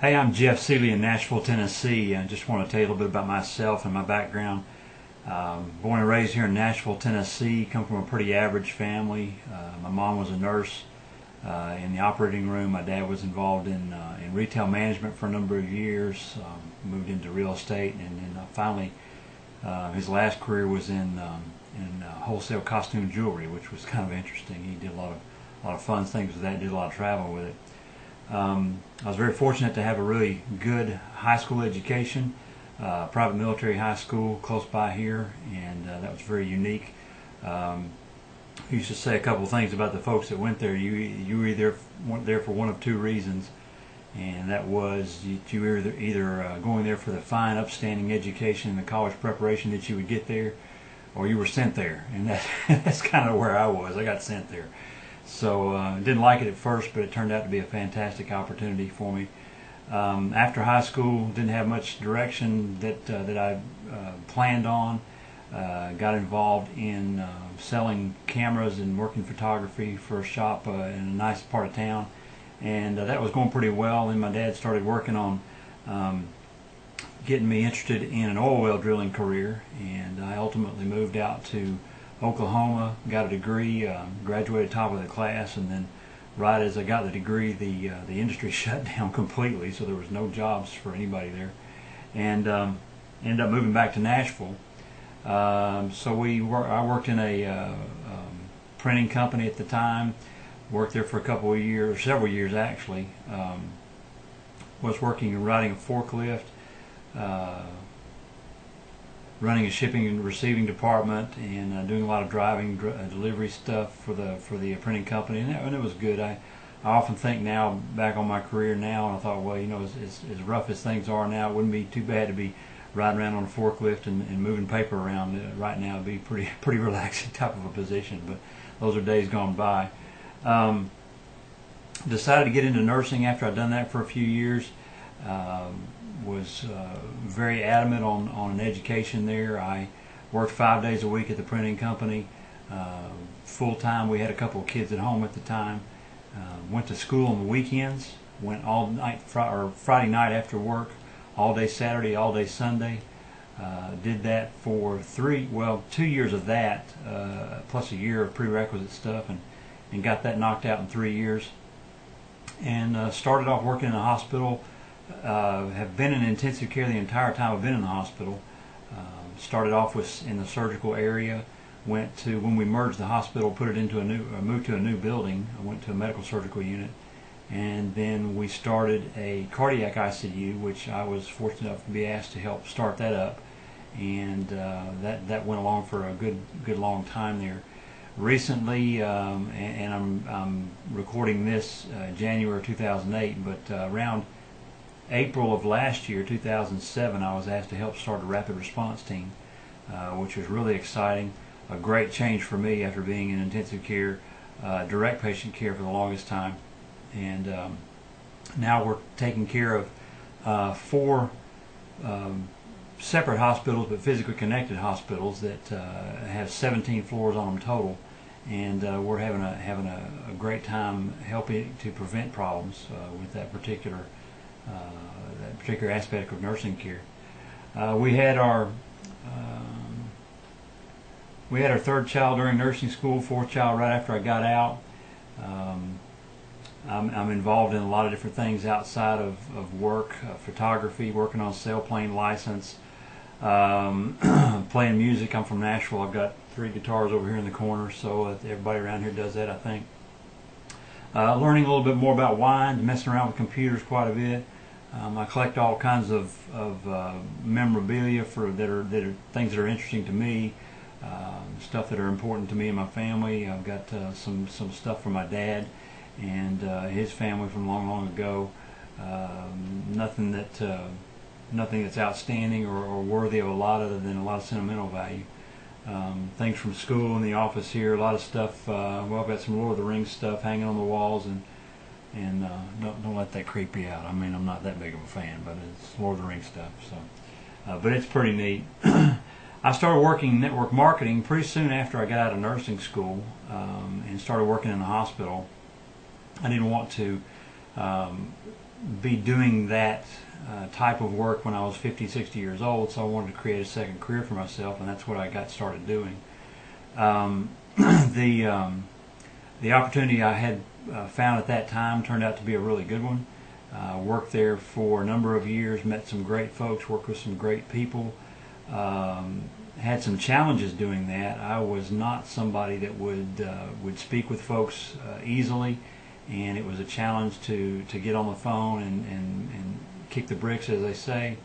Hey, I'm Jeff Seeley in Nashville, Tennessee. I just want to tell you a little bit about myself and my background. Born and raised here in Nashville, Tennessee. Come from a pretty average family. My mom was a nurse in the operating room. My dad was involved in retail management for a number of years. Moved into real estate, and then finally his last career was in wholesale costume jewelry, which was kind of interesting. He did a lot of fun things with that. Did a lot of travel with it. I was very fortunate to have a really good high school education, private military high school close by here, and that was very unique. I used to say a couple of things about the folks that went there. You were either went there for one of two reasons, and that was you were either going there for the fine, upstanding education and the college preparation that you would get there, or you were sent there, and that's kind of where I was. I got sent there. So didn't like it at first, but it turned out to be a fantastic opportunity for me. After high school, didn't have much direction that I planned on. Got involved in selling cameras and working photography for a shop in a nice part of town, and that was going pretty well. And my dad started working on getting me interested in an oil well drilling career, and I ultimately moved out to Oklahoma, got a degree, graduated top of the class, and then right as I got the degree, the industry shut down completely, so there was no jobs for anybody there, and ended up moving back to Nashville. So I worked in a printing company at the time, worked there for a couple of years, several years actually. Was working and riding a forklift, running a shipping and receiving department, and doing a lot of driving, delivery stuff for the printing company, and it was good. I often think now back on my career now, and I thought, well, as rough as things are now, it wouldn't be too bad to be riding around on a forklift and moving paper around. Right now, it'd be pretty relaxing type of a position, but those are days gone by. Decided to get into nursing after I'd done that for a few years. Was very adamant on an education there. I worked 5 days a week at the printing company, full time. We had a couple of kids at home at the time. Went to school on the weekends. Went all night Friday night after work, all day Saturday, all day Sunday. Did that for 2 years of that, plus a year of prerequisite stuff, and got that knocked out in 3 years. And started off working in a hospital. Have been in intensive care the entire time I've been in the hospital. Started off in the surgical area. Went to, when we merged the hospital, moved to a new building. I went to a medical surgical unit, and then we started a cardiac ICU, which I was fortunate enough to be asked to help start that up, and that went along for a good long time there. Recently, and I'm recording this January 2008, but around April of last year, 2007, I was asked to help start a rapid response team, which was really exciting. A great change for me after being in intensive care, direct patient care for the longest time. And now we're taking care of 4 separate hospitals, but physically connected hospitals that have 17 floors on them total. And we're having a great time helping to prevent problems with that particular aspect of nursing care. We had our 3rd child during nursing school, 4th child right after I got out. I'm involved in a lot of different things outside of work, photography, working on a sailplane license, playing music. I'm from Nashville. I've got 3 guitars over here in the corner, so everybody around here does that, I think. Learning a little bit more about wine, messing around with computers quite a bit. I collect all kinds of memorabilia that are things that are interesting to me, stuff that are important to me and my family. I've got some stuff from my dad and his family from long ago. Nothing that's outstanding or worthy of a lot, other than a lot of sentimental value. Things from school and the office here, a lot of stuff. Well, I've got some Lord of the Rings stuff hanging on the walls, and don't let that creep you out. I mean, I'm not that big of a fan, but it's Lord of the Rings stuff. So, but it's pretty neat. I started working network marketing pretty soon after I got out of nursing school, and started working in the hospital. I didn't want to be doing that type of work when I was 50, 60 years old, so I wanted to create a second career for myself, and that's what I got started doing. The opportunity I had found at that time turned out to be a really good one. Worked there for a number of years, met some great folks, worked with some great people. Had some challenges doing that. I was not somebody that would speak with folks easily, and it was a challenge to get on the phone and kick the bricks, as they say.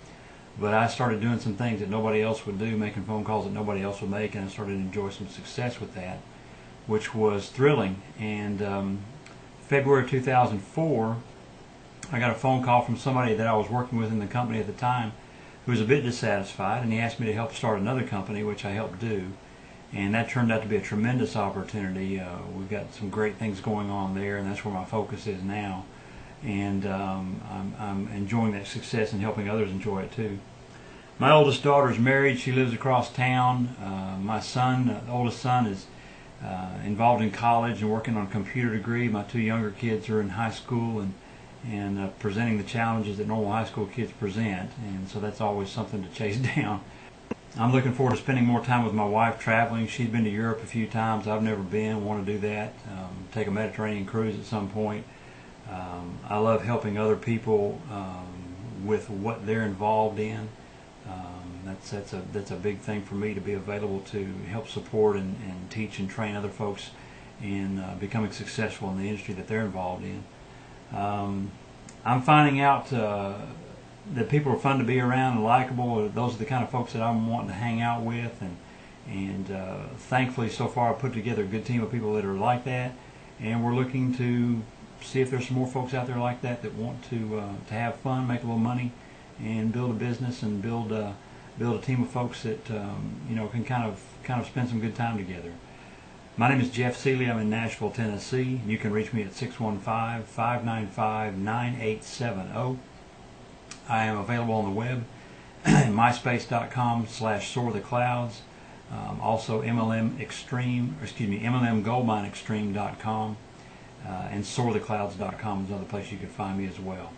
But I started doing some things that nobody else would do, making phone calls that nobody else would make, and I started to enjoy some success with that, which was thrilling. And February 2004, I got a phone call from somebody that I was working with in the company at the time who was a bit dissatisfied, and he asked me to help start another company, which I helped do. And that turned out to be a tremendous opportunity. We've got some great things going on there, and that's where my focus is now. And I'm enjoying that success and helping others enjoy it too. My oldest daughter is married. She lives across town. My son, the oldest son, is involved in college and working on a computer degree. My two younger kids are in high school and presenting the challenges that normal high school kids present, and so that's always something to chase down. I'm looking forward to spending more time with my wife traveling. She's been to Europe a few times. I've never been. Want to do that. Take a Mediterranean cruise at some point. I love helping other people with what they're involved in. That's a big thing for me, to be available to help support and teach and train other folks in becoming successful in the industry that they're involved in. I'm finding out that people are fun to be around and likable. Those are the kind of folks that I'm wanting to hang out with, and thankfully so far I've put together a good team of people that are like that, and we're looking to see if there's some more folks out there like that that want to have fun, make a little money, and build a business and build a team of folks that can kind of spend some good time together. My name is Jeff Seeley. I'm in Nashville, Tennessee. You can reach me at 615-595-9870. I am available on the web at myspace.com/soartheclouds. Also MLMgoldmineextreme.com, and soartheclouds.com is another place you can find me as well.